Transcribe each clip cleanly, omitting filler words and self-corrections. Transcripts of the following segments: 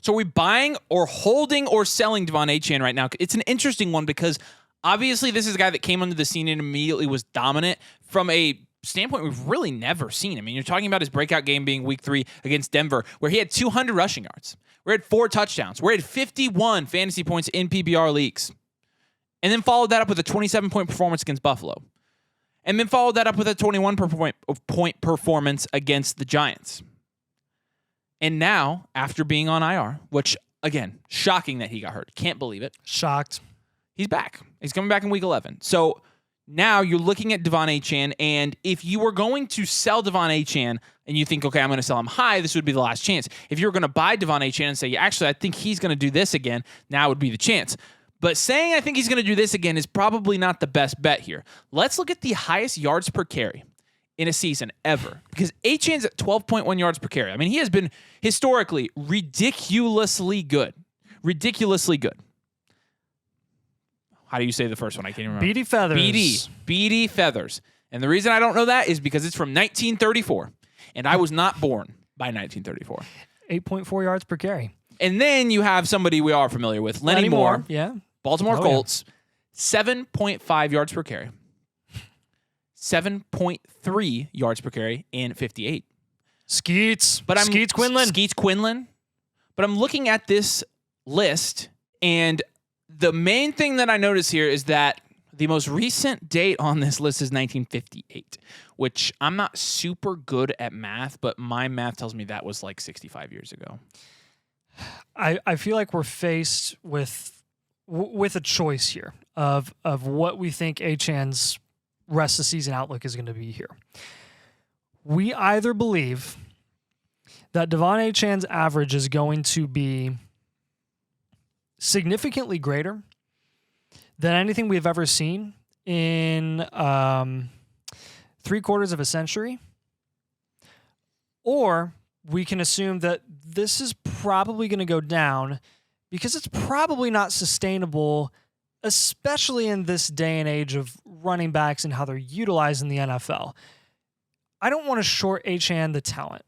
So are we buying or holding or selling Devon Achane right now? It's an interesting one because obviously this is a guy that came onto the scene and immediately was dominant from a standpoint we've really never seen. I mean, you're talking about his breakout game being week 3 against Denver, where he had 200 rushing yards. We're at 4 touchdowns. We're at 51 fantasy points in PPR leagues. And then followed that up with a 27-point performance against Buffalo. And then followed that up with a 21-point performance against the Giants. And now, after being on IR, which, again, shocking that he got hurt. Can't believe it. Shocked. He's back. He's coming back in week 11. So now you're looking at Devon Achane, and if you were going to sell Devon Achane and you think, okay, I'm going to sell him high, this would be the last chance. If you were going to buy Devon Achane and say, actually, I think he's going to do this again, now would be the chance. But saying I think he's going to do this again is probably not the best bet here. Let's look at the highest yards per carry in a season ever, because Achane's at 12.1 yards per carry. I mean, he has been historically ridiculously good. Ridiculously good. How do you say the first one? I can't even remember. Beady Feathers. Beady Feathers. And the reason I don't know that is because it's from 1934, and I was not born by 1934. 8.4 yards per carry. And then you have somebody we are familiar with, Lenny Moore. Yeah. Baltimore Colts, 7.5 yards per carry. 7.3 yards per carry in 58. Skeets. Skeets Quinlan. But I'm looking at this list, and the main thing that I notice here is that the most recent date on this list is 1958, which I'm not super good at math, but my math tells me that was like 65 years ago. I feel like we're faced with a choice here of what we think Achane's rest of the season outlook is going to be here. We either believe that Devon Achane's average is going to be significantly greater than anything we've ever seen in 3/4 of a century, or we can assume that this is probably going to go down because it's probably not sustainable, especially in this day and age of running backs and how they're utilized in the NFL. I don't want to short Achane the talent.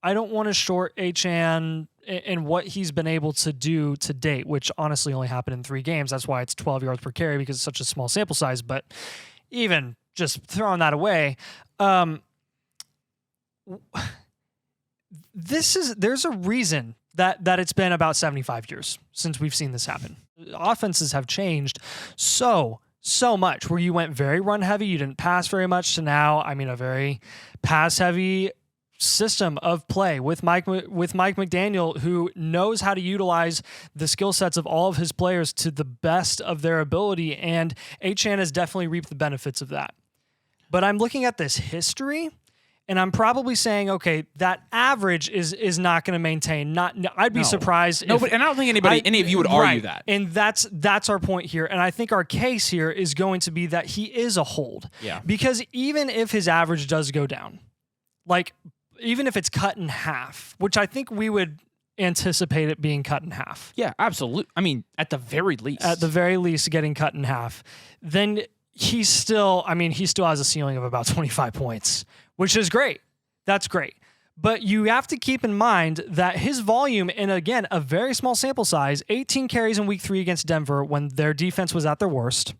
I don't want to short Achane in what he's been able to do to date, which honestly only happened in 3 games. That's why it's 12 yards per carry, because it's such a small sample size. But even just throwing that away, there's a reason that it's been about 75 years since we've seen this happen. Offenses have changed so much, where you went very run heavy, you didn't pass very much, to now, I mean, a very pass heavy system of play with Mike McDaniel, who knows how to utilize the skill sets of all of his players to the best of their ability, and Achane has definitely reaped the benefits of that. But I'm looking at this history, and I'm probably saying, okay, that average is not going to maintain. I'd be surprised. No, and I don't think any of you would argue that. And that's our point here. And I think our case here is going to be that he is a hold. Yeah. Because even if his average does go down, like even if it's cut in half, which I think we would anticipate it being cut in half. Yeah, absolutely. I mean, at the very least. At the very least, getting cut in half. Then he still has a ceiling of about 25 points, which is great. That's great. But you have to keep in mind that his volume, and again, a very small sample size, 18 carries in week 3 against Denver when their defense was at their worst.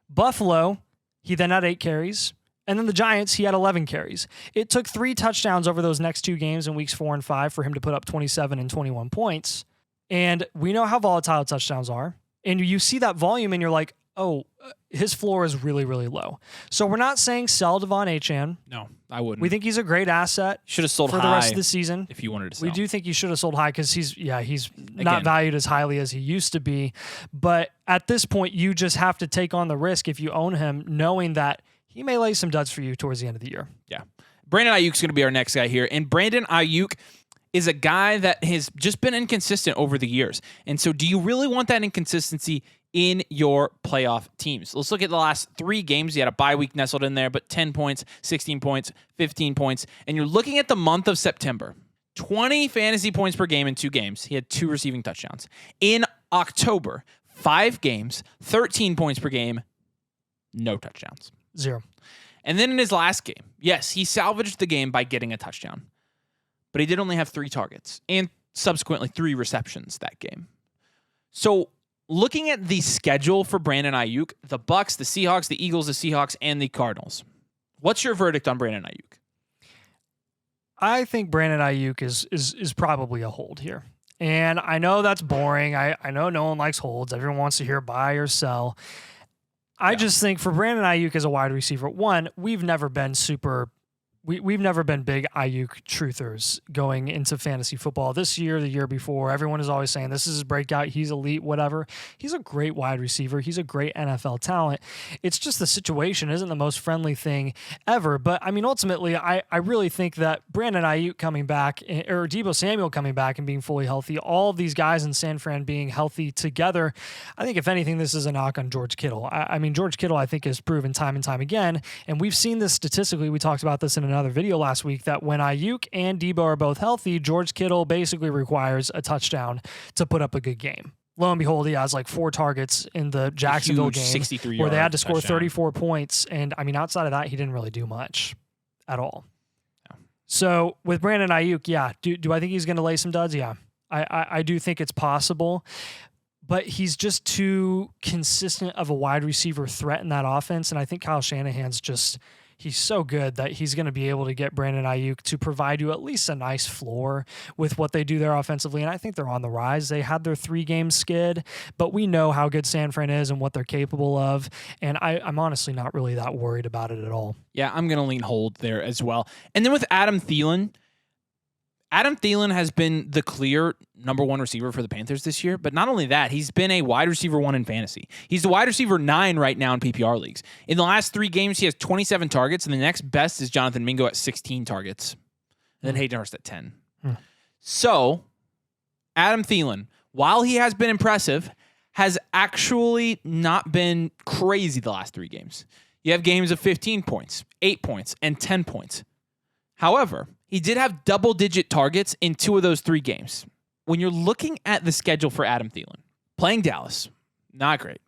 Buffalo, he then had 8 carries. And then the Giants, he had 11 carries. It took 3 touchdowns over those next 2 games in weeks 4 and 5 for him to put up 27 and 21 points. And we know how volatile touchdowns are. And you see that volume and you're like, oh, his floor is really, really low. So we're not saying sell Devon Achane. No, I wouldn't. We think he's a great asset. Should have sold for high the rest of the season. If you wanted to sell. We do think you should have sold high because he's not valued as highly as he used to be. But at this point, you just have to take on the risk if you own him, knowing that he may lay some duds for you towards the end of the year. Yeah. Brandon Aiyuk's going to be our next guy here. And Brandon Aiyuk is a guy that has just been inconsistent over the years. And so do you really want that inconsistency in your playoff teams? Let's look at the last 3 games. You had a bye week nestled in there, but 10 points, 16 points, 15 points. And you're looking at the month of September. 20 fantasy points per game in 2 games. He had 2 receiving touchdowns. In October, 5 games, 13 points per game, no touchdowns. 0. And then in his last game, yes, he salvaged the game by getting a touchdown. But he did only have 3 targets. And subsequently 3 receptions that game. So looking at the schedule for Brandon Aiyuk, the Bucs, the Seahawks, the Eagles, the Seahawks, and the Cardinals. What's your verdict on Brandon Aiyuk? I think Brandon Aiyuk is probably a hold here. And I know that's boring. I know no one likes holds. Everyone wants to hear buy or sell. I just think for Brandon Aiyuk as a wide receiver, one, we've never been big Aiyuk truthers going into fantasy football this year, the year before. Everyone is always saying this is his breakout. He's elite, whatever. He's a great wide receiver. He's a great NFL talent. It's just the situation isn't the most friendly thing ever. But I mean, ultimately, I really think that Brandon Aiyuk coming back or Deebo Samuel coming back and being fully healthy, all of these guys in San Fran being healthy together, I think if anything, this is a knock on George Kittle. I mean, George Kittle, I think, has proven time and time again, and we've seen this statistically. We talked about this in another video last week that when Aiyuk and Deebo are both healthy, George Kittle basically requires a touchdown to put up a good game. Lo and behold, he has like 4 targets in the Jacksonville game where they had to score 34 points. And I mean, outside of that, he didn't really do much at all. Yeah. So with Brandon Aiyuk, yeah, do I think he's going to lay some duds? Yeah, I do think it's possible. But he's just too consistent of a wide receiver threat in that offense. And I think Kyle Shanahan's he's so good that he's going to be able to get Brandon Aiyuk to provide you at least a nice floor with what they do there offensively. And I think they're on the rise. They had their 3-game skid, but we know how good San Fran is and what they're capable of. And I'm honestly not really that worried about it at all. Yeah, I'm going to lean hold there as well. And then with Adam Thielen has been the clear number 1 receiver for the Panthers this year. But not only that, he's been a wide receiver 1 in fantasy. He's the wide receiver 9 right now in PPR leagues. In the last 3 games, he has 27 targets, and the next best is Jonathan Mingo at 16 targets. And then Hayden Hurst at 10. So, Adam Thielen, while he has been impressive, has actually not been crazy the last 3 games. You have games of 15 points, 8 points, and 10 points. However, he did have double-digit targets in 2 of those 3 games. When you're looking at the schedule for Adam Thielen, playing Dallas, not great.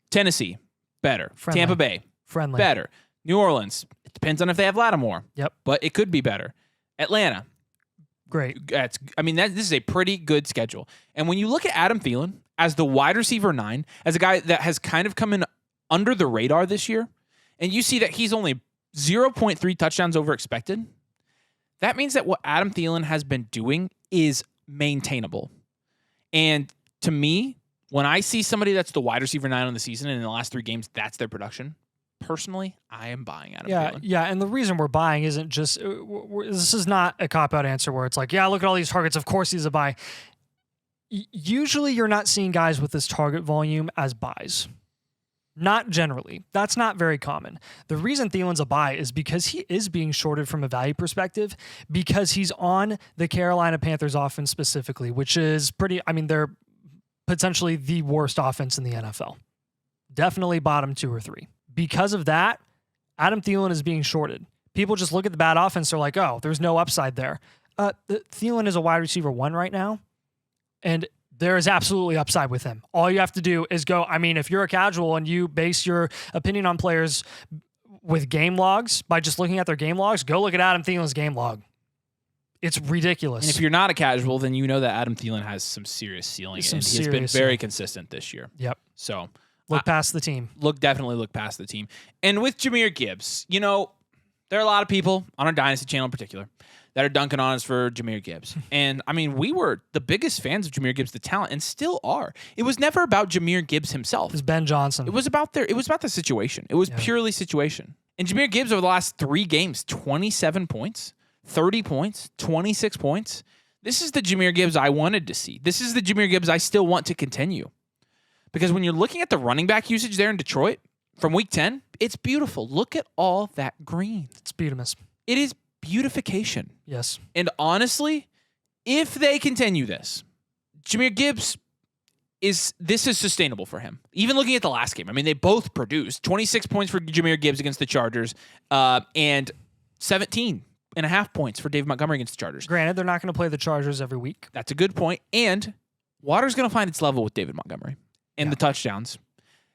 Tennessee, better. Friendly. Tampa Bay, friendly. Better. New Orleans, it depends on if they have Lattimore. Yep. But it could be better. Atlanta, great. This is a pretty good schedule. And when you look at Adam Thielen as the wide receiver 9, as a guy that has kind of come in under the radar this year, and you see that he's only 0.3 touchdowns over expected, that means that what Adam Thielen has been doing is maintainable. And to me, when I see somebody that's the wide receiver 9 on the season and in the last 3 games, that's their production, personally, I am buying Adam Thielen. Yeah, and the reason we're buying isn't just, this is not a cop-out answer where it's like, yeah, look at all these targets, of course he's a buy. Usually you're not seeing guys with this target volume as buys. Not generally. That's not very common. The reason Thielen's a buy is because he is being shorted from a value perspective because he's on the Carolina Panthers offense specifically, which is they're potentially the worst offense in the NFL. Definitely bottom 2 or 3. Because of that, Adam Thielen is being shorted. People just look at the bad offense. They're like, oh, there's no upside there. Thielen is a wide receiver 1 right now. And there is absolutely upside with him. All you have to do is go, if you're a casual and you base your opinion on players with game logs by just looking at their game logs, go look at Adam Thielen's game log. It's ridiculous. And if you're not a casual, then you know that Adam Thielen has some serious ceiling. He's been very consistent this year. Yep. So look past the team. Definitely look past the team. And with Jamir Gibbs, there are a lot of people on our Dynasty channel in particular that are dunking on us for Jamir Gibbs. And, we were the biggest fans of Jamir Gibbs, the talent, and still are. It was never about Jamir Gibbs himself. It was Ben Johnson. It was about the situation. It was purely situation. And Jamir Gibbs over the last 3 games, 27 points, 30 points, 26 points. This is the Jamir Gibbs I wanted to see. This is the Jamir Gibbs I still want to continue. Because when you're looking at the running back usage there in Detroit from week 10, it's beautiful. Look at all that green. It's beautiful. It is beautification. Yes. And honestly, if they continue this, Jamir Gibbs is sustainable for him. Even looking at the last game, they both produced 26 points for Jamir Gibbs against the Chargers and 17.5 points for David Montgomery against the Chargers. Granted, they're not going to play the Chargers every week. That's a good point. And water's going to find its level with David Montgomery and the touchdowns.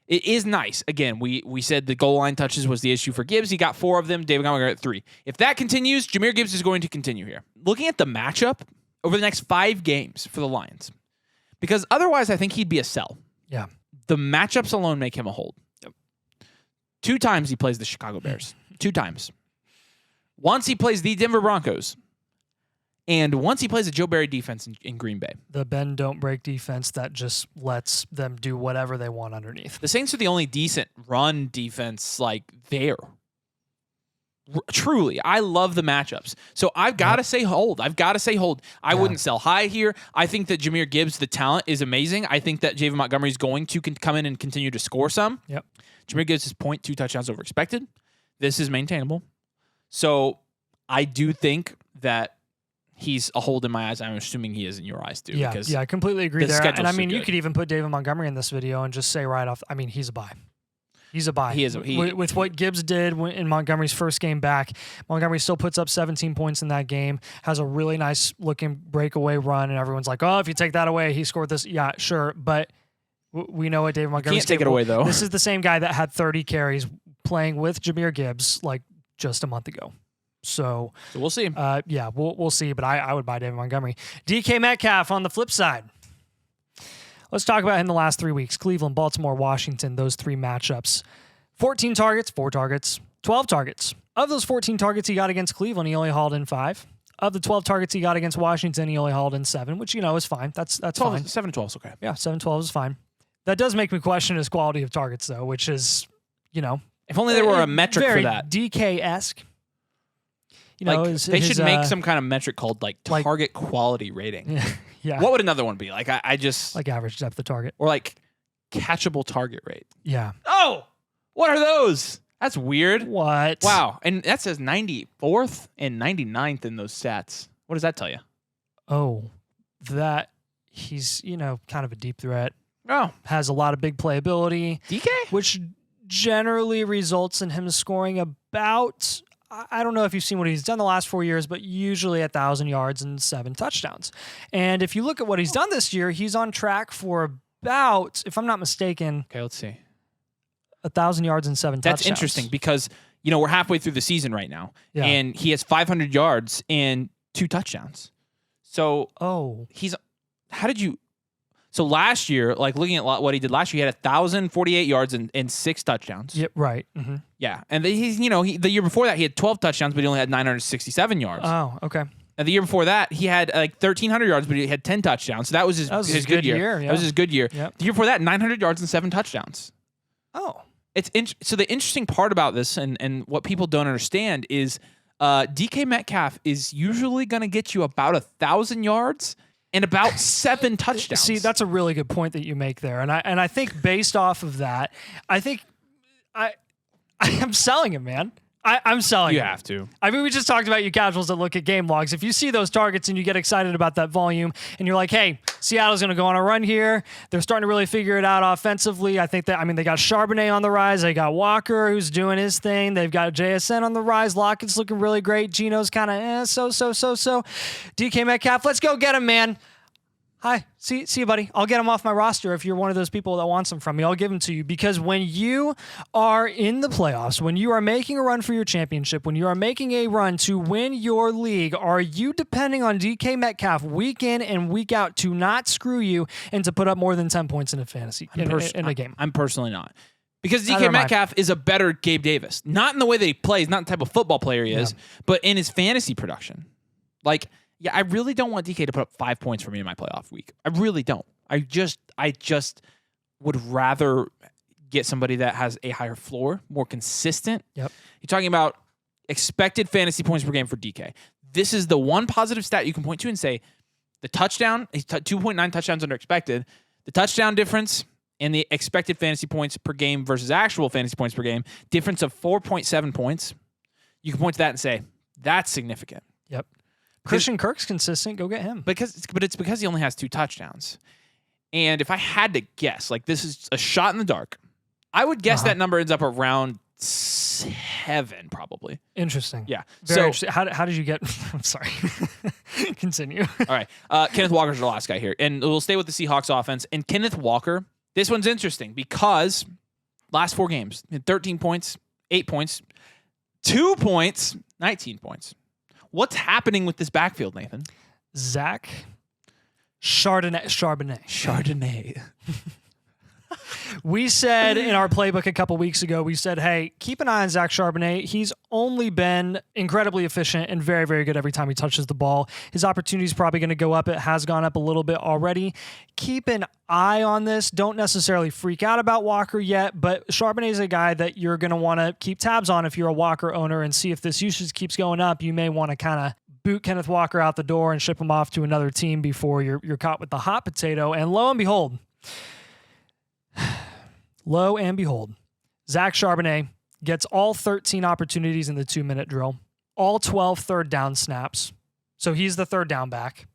It is nice. Again, we said the goal line touches was the issue for Gibbs. He got 4 of them. David Montgomery got 3. If that continues, Jamir Gibbs is going to continue here. Looking at the matchup over the next 5 games for the Lions. Because otherwise, I think he'd be a sell. Yeah. The matchups alone make him a hold. Yep. 2 times he plays the Chicago Bears. 2 times. Once he plays the Denver Broncos. And once he plays a Joe Barry defense in Green Bay. The bend don't break defense that just lets them do whatever they want underneath. The Saints are the only decent run defense like there. Truly, I love the matchups. So I've got to say hold. I wouldn't sell high here. I think that Jamir Gibbs, the talent, is amazing. I think that Javen Montgomery is going to come in and continue to score some. Yep. Jamir Gibbs is 0.2 touchdowns over expected. This is maintainable. So I do think that he's a hold in my eyes. I'm assuming he is in your eyes too. Yeah, because I completely agree there. And I mean, so you could even put David Montgomery in this video and just say right off, I mean, he's a buy. He's a buy. He is. With what Gibbs did in Montgomery's first game back, Montgomery still puts up 17 points in that game, has a really nice looking breakaway run, and everyone's like, oh, if you take that away, he scored this. Yeah, sure. But we know what David Montgomery's can't take it away, though. This is the same guy that had 30 carries playing with Jamir Gibbs like just a month ago. So we'll see. We'll see. But I would buy David Montgomery. DK Metcalf on the flip side. Let's talk about him the last 3 weeks. Cleveland, Baltimore, Washington, those 3 matchups. 14 targets, 4 targets, 12 targets. Of those 14 targets he got against Cleveland, he only hauled in 5. Of the 12 targets he got against Washington, he only hauled in 7, which, is fine. That's 12, fine. 7-12 is okay. Yeah, 7-12 is fine. That does make me question his quality of targets, though, which is, if only there were a metric for that. DK-esque. They should make some kind of metric called target quality rating. Yeah. What would another one be? I just like average depth of target or catchable target rate. Yeah. Oh, what are those? That's weird. What? Wow. And that says 94th and 99th in those stats. What does that tell you? Oh, that he's, kind of a deep threat. Oh. Has a lot of big playability. DK? Which generally results in him scoring about, I don't know if you've seen what he's done the last 4 years, but usually 1,000 yards and 7 touchdowns. And if you look at what he's done this year, he's on track for about, if I'm not mistaken. Okay, let's see. 1,000 yards and 7 touchdowns. That's interesting because, we're halfway through the season right now. Yeah. And he has 500 yards and 2 touchdowns. So, so last year, looking at what he did last year, he had 1,048 yards and 6 touchdowns. Yeah, right. Mm-hmm. Yeah. And he's, the year before that, he had 12 touchdowns, but he only had 967 yards. Oh, okay. And the year before that, he had 1,300 yards, but he had 10 touchdowns. So that was his good year. Yeah. That was his good year. Yep. The year before that, 900 yards and 7 touchdowns. Oh. So the interesting part about this and what people don't understand is DK Metcalf is usually going to get you about 1,000 yards and about 7 touchdowns. See, that's a really good point that you make there. And I think based off of that, I think I'm selling him, man. I'm selling You him. have to. I mean, we just talked about you casuals that look at game logs. If you see those targets and you get excited about that volume and you're like, hey, Seattle's going to go on a run here. They're starting to really figure it out offensively. I think they got Charbonnet on the rise. They got Walker who's doing his thing. They've got JSN on the rise. Lockett's looking really great. Geno's kind of so. DK Metcalf, let's go get him, man. Hi, see you, buddy. I'll get him off my roster if you're one of those people that wants him from me. I'll give him to you because when you are in the playoffs, when you are making a run for your championship, when you are making a run to win your league, are you depending on DK Metcalf week in and week out to not screw you and to put up more than 10 points in a fantasy in a game? I'm personally not. Because DK Metcalf is a better Gabe Davis. Not in the way that he plays, not the type of football player he is, but in his fantasy production. Yeah, I really don't want DK to put up 5 points for me in my playoff week. I really don't. I just would rather get somebody that has a higher floor, more consistent. Yep. You're talking about expected fantasy points per game for DK. This is the one positive stat you can point to and say the touchdown, he's 2.9 touchdowns under expected. The touchdown difference and the expected fantasy points per game versus actual fantasy points per game, difference of 4.7 points. You can point to that and say, that's significant. Yep. Christian Kirk's consistent. Go get him. But it's because he only has 2 touchdowns. And if I had to guess, this is a shot in the dark, I would guess that number ends up around 7, probably. Interesting. Yeah. Very interesting. How did you get? I'm sorry. Continue. All right. Kenneth Walker's the last guy here, and we'll stay with the Seahawks offense. And Kenneth Walker, this one's interesting because last 4 games, 13 points, 8 points, 2 points, 19 points. What's happening with this backfield, Nathan? Zach Charbonnet. We said in our playbook a couple weeks ago, we said, hey, keep an eye on Zach Charbonnet. He's only been incredibly efficient and very, very good every time he touches the ball. His opportunity is probably going to go up. It has gone up a little bit already. Keep an eye on this. Don't necessarily freak out about Walker yet, but Charbonnet is a guy that you're going to want to keep tabs on if you're a Walker owner and see if this usage keeps going up. You may want to kind of boot Kenneth Walker out the door and ship him off to another team before you're caught with the hot potato. And lo and behold, Zach Charbonnet gets all 13 opportunities in the 2-minute drill, all 12 third down snaps. So he's the third down back.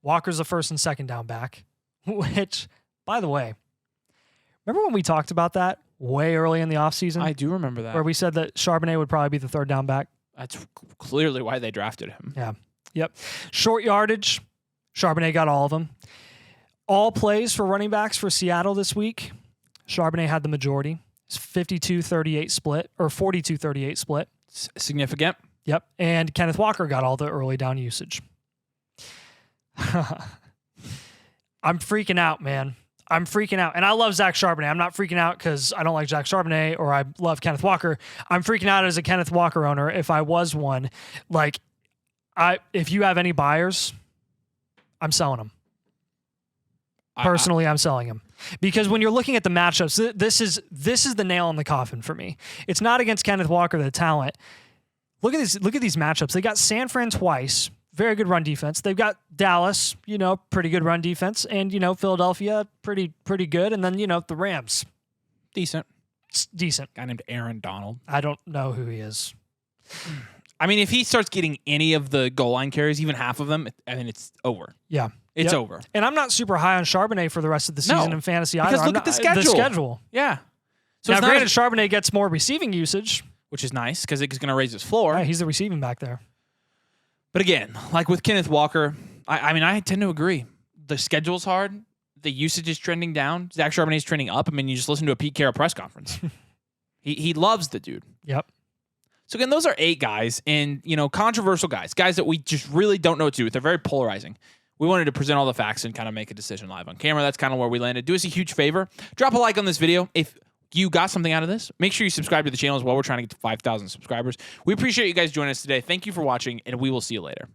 Walker's the first and second down back, which, by the way, remember when we talked about that way early in the offseason? I do remember that. Where we said that Charbonnet would probably be the third down back. That's clearly why they drafted him. Yeah. Yep. Short yardage, Charbonnet got all of them. All plays for running backs for Seattle this week, Charbonnet had the majority. It's 52-38 split, or 42-38 split. Significant. Yep. And Kenneth Walker got all the early down usage. I'm freaking out, man. I'm freaking out. And I love Zach Charbonnet. I'm not freaking out because I don't like Zach Charbonnet or I love Kenneth Walker. I'm freaking out as a Kenneth Walker owner if I was one. Like, if you have any buyers, I'm selling them. Personally, I'm selling him because when you're looking at the matchups, this is the nail in the coffin for me. It's not against Kenneth Walker, the talent. Look at these matchups. They got San Fran twice, very good run defense. They've got Dallas, pretty good run defense, and Philadelphia, pretty good, and then the Rams, decent. Guy named Aaron Donald. I don't know who he is. I mean, if he starts getting any of the goal line carries, even half of them, I mean, it's over. Yeah. It's over. And I'm not super high on Charbonnet for the rest of the season in fantasy either. Because look at the schedule. Yeah. So now, granted, Charbonnet gets more receiving usage. Which is nice because it's going to raise his floor. Yeah, he's the receiving back there. But again, like with Kenneth Walker, I tend to agree. The schedule's hard. The usage is trending down. Zach Charbonnet is trending up. I mean, you just listen to a Pete Carroll press conference. He loves the dude. Yep. So again, those are 8 guys and, controversial guys that we just really don't know what to do with. They're very polarizing. We wanted to present all the facts and kind of make a decision live on camera. That's kind of where we landed. Do us a huge favor. Drop a like on this video. If you got something out of this, make sure you subscribe to the channel as well. We're trying to get to 5,000 subscribers. We appreciate you guys joining us today. Thank you for watching, and we will see you later.